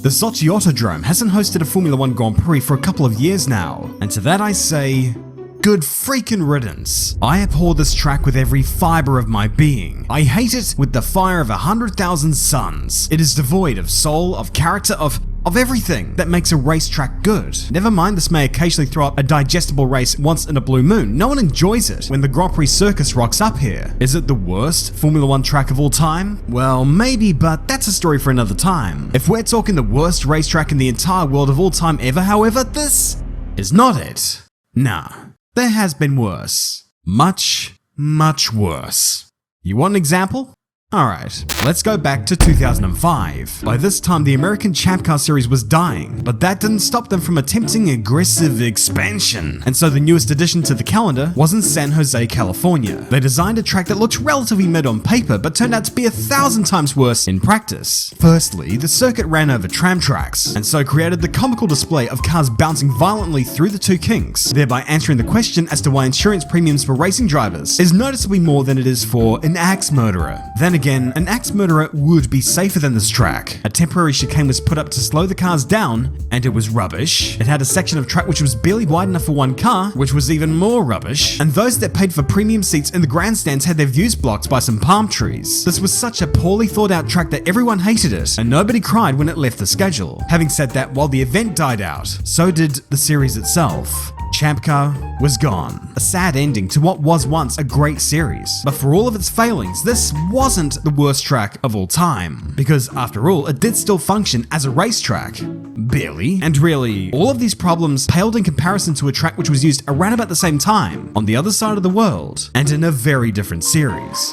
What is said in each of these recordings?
The Sochi Autodrome hasn't hosted a Formula 1 Grand Prix for a couple of years now, and to that I say, good freaking riddance. I abhor this track with every fiber of my being. I hate it with the fire of 100,000 suns. It is devoid of soul, of character, of everything that makes a racetrack good. Never mind this may occasionally throw up a digestible race once in a blue moon, no one enjoys it when the Grand Prix circus rocks up here. Is it the worst Formula 1 track of all time? Well, maybe, but that's a story for another time. If we're talking the worst racetrack in the entire world of all time ever, however, this is not it. Nah, there has been worse. Much, much worse. You want an example? Alright, let's go back to 2005. By this time, the American Champ Car series was dying, but that didn't stop them from attempting aggressive expansion. And so the newest addition to the calendar was in San Jose, California. They designed a track that looked relatively mid on paper, but turned out to be 1,000 times worse in practice. Firstly, the circuit ran over tram tracks, and so created the comical display of cars bouncing violently through the two kinks, thereby answering the question as to why insurance premiums for racing drivers is noticeably more than it is for an axe murderer. Then again, an axe murderer would be safer than this track. A temporary chicane was put up to slow the cars down, and it was rubbish. It had a section of track which was barely wide enough for one car, which was even more rubbish. And those that paid for premium seats in the grandstands had their views blocked by some palm trees. This was such a poorly thought out track that everyone hated it, and nobody cried when it left the schedule. Having said that, while the event died out, so did the series itself. Champ Car was gone. A sad ending to what was once a great series. But for all of its failings, this wasn't the worst track of all time. Because after all, it did still function as a racetrack. Barely. And really, all of these problems paled in comparison to a track which was used around about the same time, on the other side of the world, and in a very different series.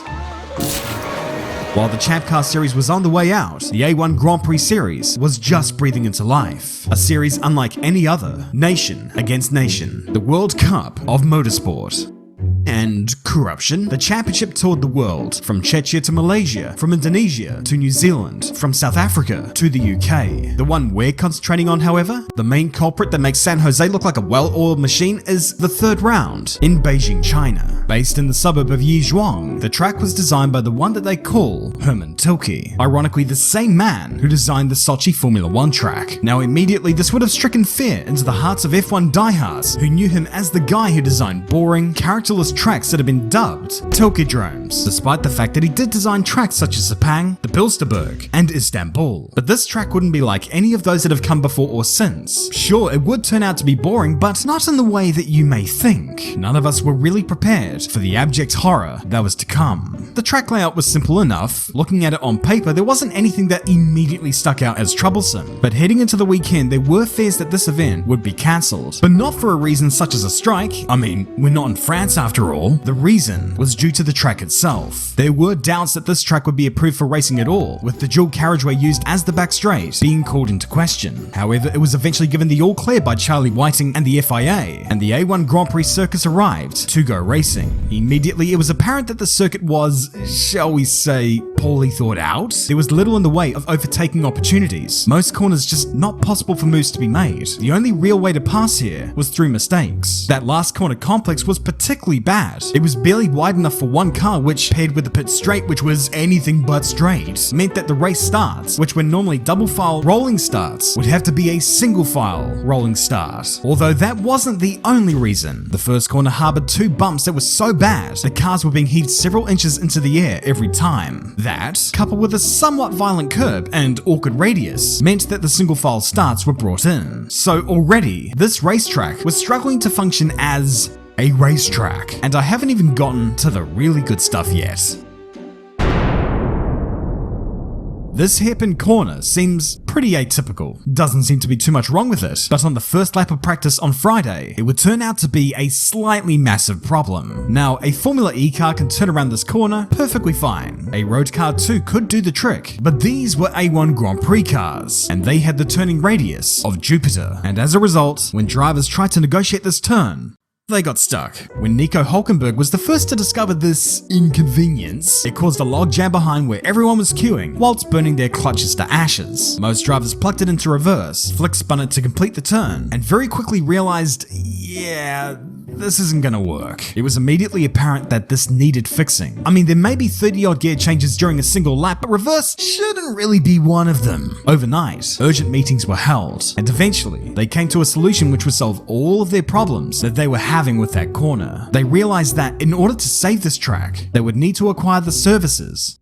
While the Champ Car series was on the way out, the A1 Grand Prix series was just breathing into life. A series unlike any other, nation against nation, the World Cup of motorsport. And corruption. The championship toured the world, from Czechia to Malaysia, from Indonesia to New Zealand, from South Africa to the UK. The one we're concentrating on, however, the main culprit that makes San Jose look like a well-oiled machine, is the third round in Beijing, China. Based in the suburb of Yizhuang, the track was designed by the one that they call Herman Tilke, ironically the same man who designed the Sochi Formula 1 track. Now immediately this would have stricken fear into the hearts of F1 diehards who knew him as the guy who designed boring, characterless tracks that have been dubbed Tilkedromes, despite the fact that he did design tracks such as Sepang, the Bilsterberg, and Istanbul. But this track wouldn't be like any of those that have come before or since. Sure, it would turn out to be boring, but not in the way that you may think. None of us were really prepared for the abject horror that was to come. The track layout was simple enough. Looking at it on paper, there wasn't anything that immediately stuck out as troublesome. But heading into the weekend, there were fears that this event would be cancelled. But not for a reason such as a strike. I mean, we're not in France after all. The reason was due to the track itself. There were doubts that this track would be approved for racing at all, with the dual carriageway used as the back straight being called into question. However, it was eventually given the all clear by Charlie Whiting and the FIA, and the A1 Grand Prix circus arrived to go racing. Immediately, it was apparent that the circuit was, shall we say, poorly thought out. There was little in the way of overtaking opportunities. Most corners just not possible for moves to be made. The only real way to pass here was through mistakes. That last corner complex was particularly bad. It was barely wide enough for one car, which paired with the pit straight, which was anything but straight, meant that the race starts, which were normally double file rolling starts, would have to be a single file rolling start. Although that wasn't the only reason. The first corner harbored two bumps that were so bad, the cars were being heaved several inches into the air every time. That, coupled with a somewhat violent curb and awkward radius, meant that the single file starts were brought in. So already, this racetrack was struggling to function as a racetrack, and I haven't even gotten to the really good stuff yet. This hairpin corner seems pretty atypical. Doesn't seem to be too much wrong with it, but on the first lap of practice on Friday, it would turn out to be a slightly massive problem. Now, a Formula E car can turn around this corner perfectly fine. A road car too could do the trick, but these were A1 Grand Prix cars, and they had the turning radius of Jupiter. And as a result, when drivers tried to negotiate this turn, they got stuck. When Nico Hulkenberg was the first to discover this inconvenience, it caused a logjam behind where everyone was queuing whilst burning their clutches to ashes. Most drivers plucked it into reverse, flick spun it to complete the turn, and very quickly realized, yeah, this isn't gonna work. It was immediately apparent that this needed fixing. I mean, there may be 30 odd gear changes during a single lap, but reverse shouldn't really be one of them. Overnight, urgent meetings were held, and eventually, they came to a solution which would solve all of their problems that they were having with that corner. They realized that in order to save this track, they would need to acquire the services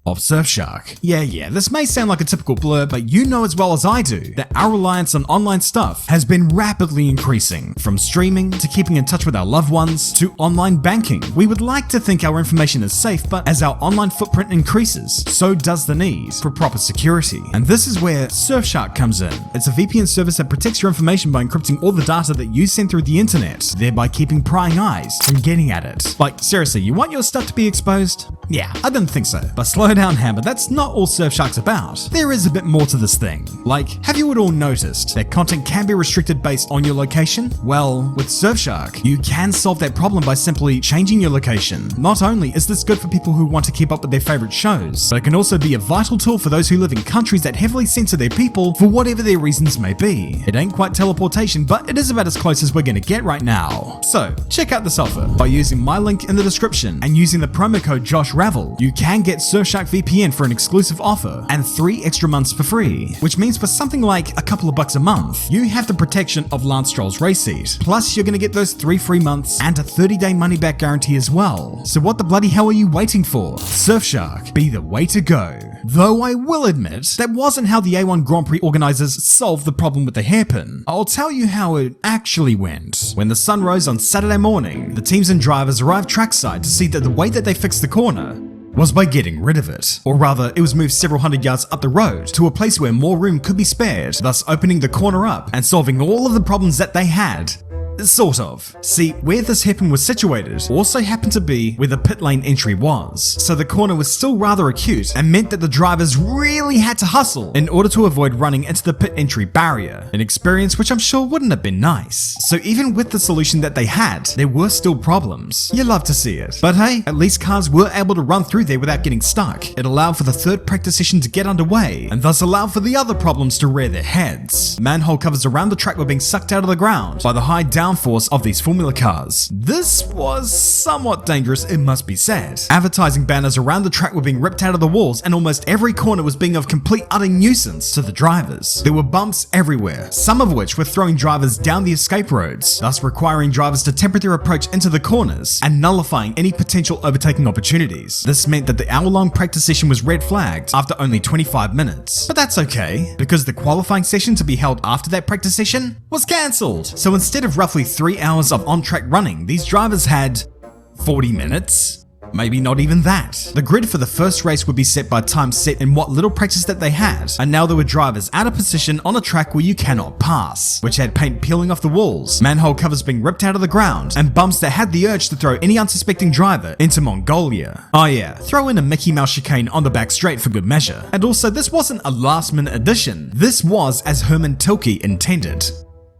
of Surfshark. Yeah, this may sound like a typical blur, but you know as well as I do that our reliance on online stuff has been rapidly increasing. From streaming to keeping in touch with our loved ones to online banking. We would like to think our information is safe, but as our online footprint increases, so does the need for proper security. And this is where Surfshark comes in. It's a VPN service that protects your information by encrypting all the data that you send through the internet, thereby keeping prying eyes from getting at it. Like, seriously, you want your stuff to be exposed? Yeah, I didn't think so. But slow down, Hammer, that's not all Surfshark's about. There is a bit more to this thing. Like, have you at all noticed that content can be restricted based on your location? Well, with Surfshark, you can solve that problem by simply changing your location. Not only is this good for people who want to keep up with their favorite shows, but it can also be a vital tool for those who live in countries that heavily censor their people for whatever their reasons may be. It ain't quite teleportation, but it is about as close as we're gonna get right now. So, check out this offer. By using my link in the description and using the promo code JoshRavel, you can get Surfshark VPN for an exclusive offer and 3 extra months for free, which means for something like a couple of bucks a month, you have the protection of Lance Stroll's race seat. Plus, you're gonna get those 3 free months and a 30-day money-back guarantee as well. So what the bloody hell are you waiting for? Surfshark, be the way to go. Though I will admit, that wasn't how the A1 Grand Prix organizers solved the problem with the hairpin. I'll tell you how it actually went. When the sun rose on Saturday morning, the teams and drivers arrived trackside to see that the way that they fixed the corner was by getting rid of it. Or rather, it was moved several hundred yards up the road to a place where more room could be spared, thus opening the corner up and solving all of the problems that they had. Sort of. See, where this hairpin was situated also happened to be where the pit lane entry was, so the corner was still rather acute and meant that the drivers really had to hustle in order to avoid running into the pit entry barrier, an experience which I'm sure wouldn't have been nice. So even with the solution that they had, there were still problems. You love to see it. But hey, at least cars were able to run through there without getting stuck. It allowed for the third practice session to get underway, and thus allowed for the other problems to rear their heads. Manhole covers around the track were being sucked out of the ground by the high downforce of these formula cars. This was somewhat dangerous, it must be said. Advertising banners around the track were being ripped out of the walls, and almost every corner was being of complete utter nuisance to the drivers. There were bumps everywhere, some of which were throwing drivers down the escape roads, thus requiring drivers to temper their approach into the corners and nullifying any potential overtaking opportunities. This meant that the hour-long practice session was red flagged after only 25 minutes. But that's okay, because the qualifying session to be held after that practice session was cancelled. So instead of roughly 3 hours of on-track running, these drivers had 40 minutes? Maybe not even that. The grid for the first race would be set by time set in what little practice that they had, and now there were drivers out of position on a track where you cannot pass, which had paint peeling off the walls, manhole covers being ripped out of the ground, and bumps that had the urge to throw any unsuspecting driver into Mongolia. Oh yeah, throw in a Mickey Mouse chicane on the back straight for good measure. And also, this wasn't a last-minute addition. This was as Herman Tilke intended.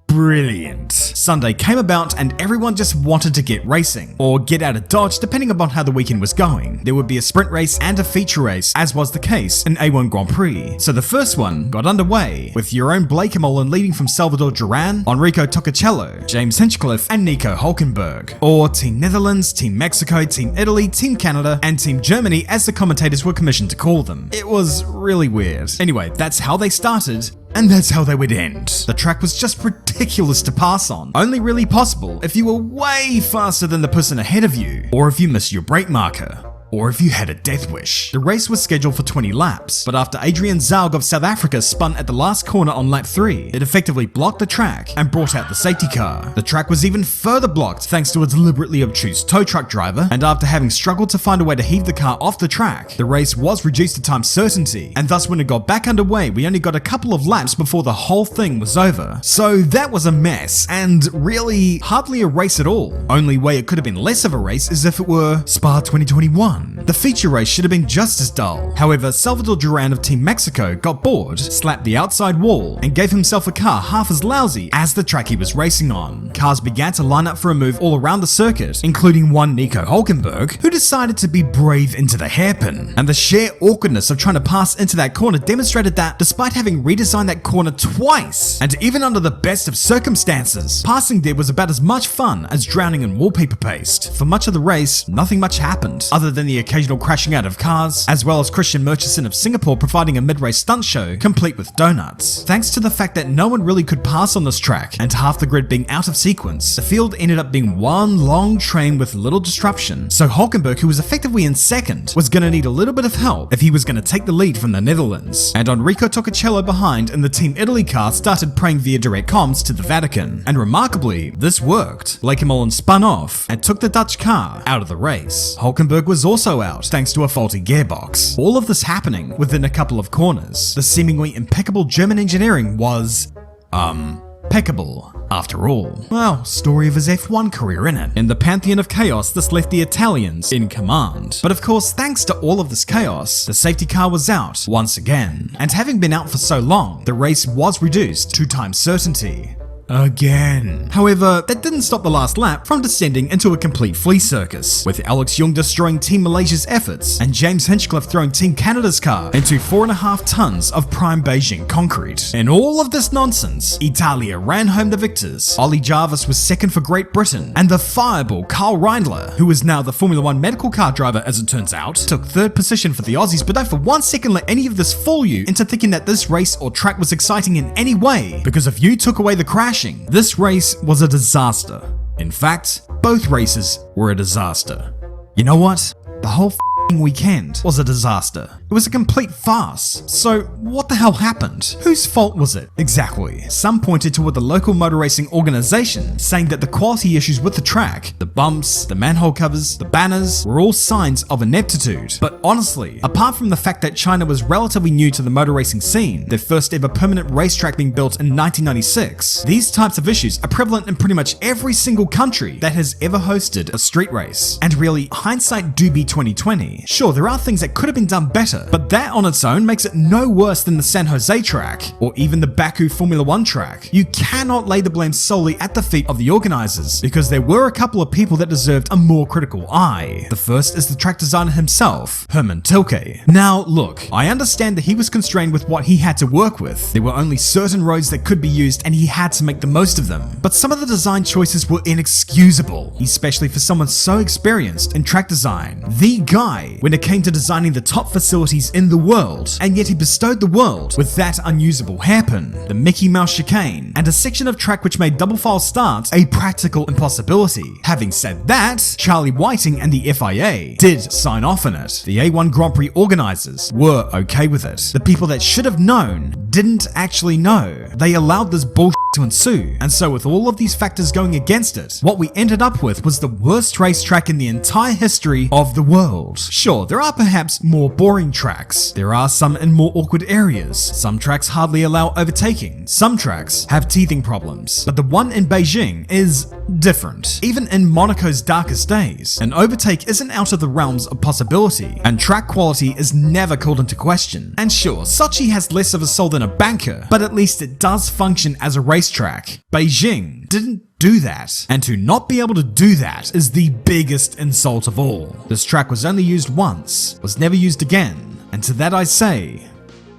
Brilliant. Sunday came about and everyone just wanted to get racing, or get out of Dodge depending upon how the weekend was going. There would be a sprint race and a feature race, as was the case in A1 Grand Prix. So the first one got underway, with Jeroen Bleekemolen leading from Salvador Duran, Enrico Tocacello, James Hinchcliffe, and Nico Hulkenberg. Or Team Netherlands, Team Mexico, Team Italy, Team Canada, and Team Germany, as the commentators were commissioned to call them. It was really weird. Anyway, that's how they started, and that's how they would end. The track was just ridiculous to pass on, only really possible if you were way faster than the person ahead of you, or if you missed your brake marker, or if you had a death wish. The race was scheduled for 20 laps, but after Adrian Zaug of South Africa spun at the last corner on lap 3, it effectively blocked the track and brought out the safety car. The track was even further blocked thanks to a deliberately obtuse tow truck driver, and after having struggled to find a way to heave the car off the track, the race was reduced to time certainty, and thus when it got back underway, we only got a couple of laps before the whole thing was over. So that was a mess, and really hardly a race at all. Only way it could have been less of a race is if it were Spa 2021. won. The feature race should have been just as dull. However, Salvador Duran of Team Mexico got bored, slapped the outside wall, and gave himself a car half as lousy as the track he was racing on. Cars began to line up for a move all around the circuit, including one Nico Hülkenberg, who decided to be brave into the hairpin. And the sheer awkwardness of trying to pass into that corner demonstrated that, despite having redesigned that corner twice, and even under the best of circumstances, passing there was about as much fun as drowning in wallpaper paste. For much of the race, nothing much happened, other than the occasional crashing out of cars, as well as Christian Murchison of Singapore providing a mid-race stunt show, complete with donuts. Thanks to the fact that no one really could pass on this track, and half the grid being out of sequence, the field ended up being one long train with little disruption. So Hülkenberg, who was effectively in second, was going to need a little bit of help if he was going to take the lead from the Netherlands. And Enrico Tocacello behind in the Team Italy car started praying via direct comms to the Vatican. And remarkably, this worked. Lekemolen spun off and took the Dutch car out of the race. Hülkenberg was also out thanks to a faulty gearbox. All of this happening within a couple of corners. The seemingly impeccable German engineering was, impeccable after all. Well, story of his F1 career innit? In the pantheon of chaos, this left the Italians in command. But of course, thanks to all of this chaos, the safety car was out once again. And having been out for so long, the race was reduced to time certainty. Again. However, that didn't stop the last lap from descending into a complete flea circus, with Alex Young destroying Team Malaysia's efforts and James Hinchcliffe throwing Team Canada's car into 4.5 tons of prime Beijing concrete. In all of this nonsense, Italia ran home the victors. Ollie Jarvis was second for Great Britain, and the fireball Karl Reindler, who is now the Formula 1 medical car driver as it turns out, took third position for the Aussies. But don't for 1 second let any of this fool you into thinking that this race or track was exciting in any way, because if you took away the crash, this race was a disaster. In fact, both races were a disaster. You know what? The whole weekend was a disaster. It was a complete farce. So what the hell happened? Whose fault was it? Exactly. Some pointed toward the local motor racing organization, saying that the quality issues with the track, the bumps, the manhole covers, the banners, were all signs of ineptitude. But honestly, apart from the fact that China was relatively new to the motor racing scene, their first ever permanent racetrack being built in 1996, these types of issues are prevalent in pretty much every single country that has ever hosted a street race. And really, hindsight do be 2020. Sure, there are things that could have been done better, but that on its own makes it no worse than the San Jose track, or even the Baku Formula 1 track. You cannot lay the blame solely at the feet of the organizers, because there were a couple of people that deserved a more critical eye. The first is the track designer himself, Herman Tilke. Now look, I understand that he was constrained with what he had to work with. There were only certain roads that could be used and he had to make the most of them. But some of the design choices were inexcusable, especially for someone so experienced in track design. The guy when it came to designing the top facilities in the world, and yet he bestowed the world with that unusable hairpin, the Mickey Mouse chicane, and a section of track which made double file starts a practical impossibility. Having said that, Charlie Whiting and the FIA did sign off on it. The A1 Grand Prix organizers were okay with it. The people that should have known didn't actually know. They allowed this bullshit to ensue, and so with all of these factors going against it, what we ended up with was the worst racetrack in the entire history of the world. Sure, there are perhaps more boring tracks. There are some in more awkward areas. Some tracks hardly allow overtaking. Some tracks have teething problems. But the one in Beijing is different. Even in Monaco's darkest days, an overtake isn't out of the realms of possibility, and track quality is never called into question. And sure, Sochi has less of a soul than a banker, but at least it does function as a racetrack. Beijing didn't do that, and to not be able to do that is the biggest insult of all. This track was only used once, was never used again, and to that I say,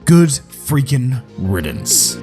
good freaking riddance.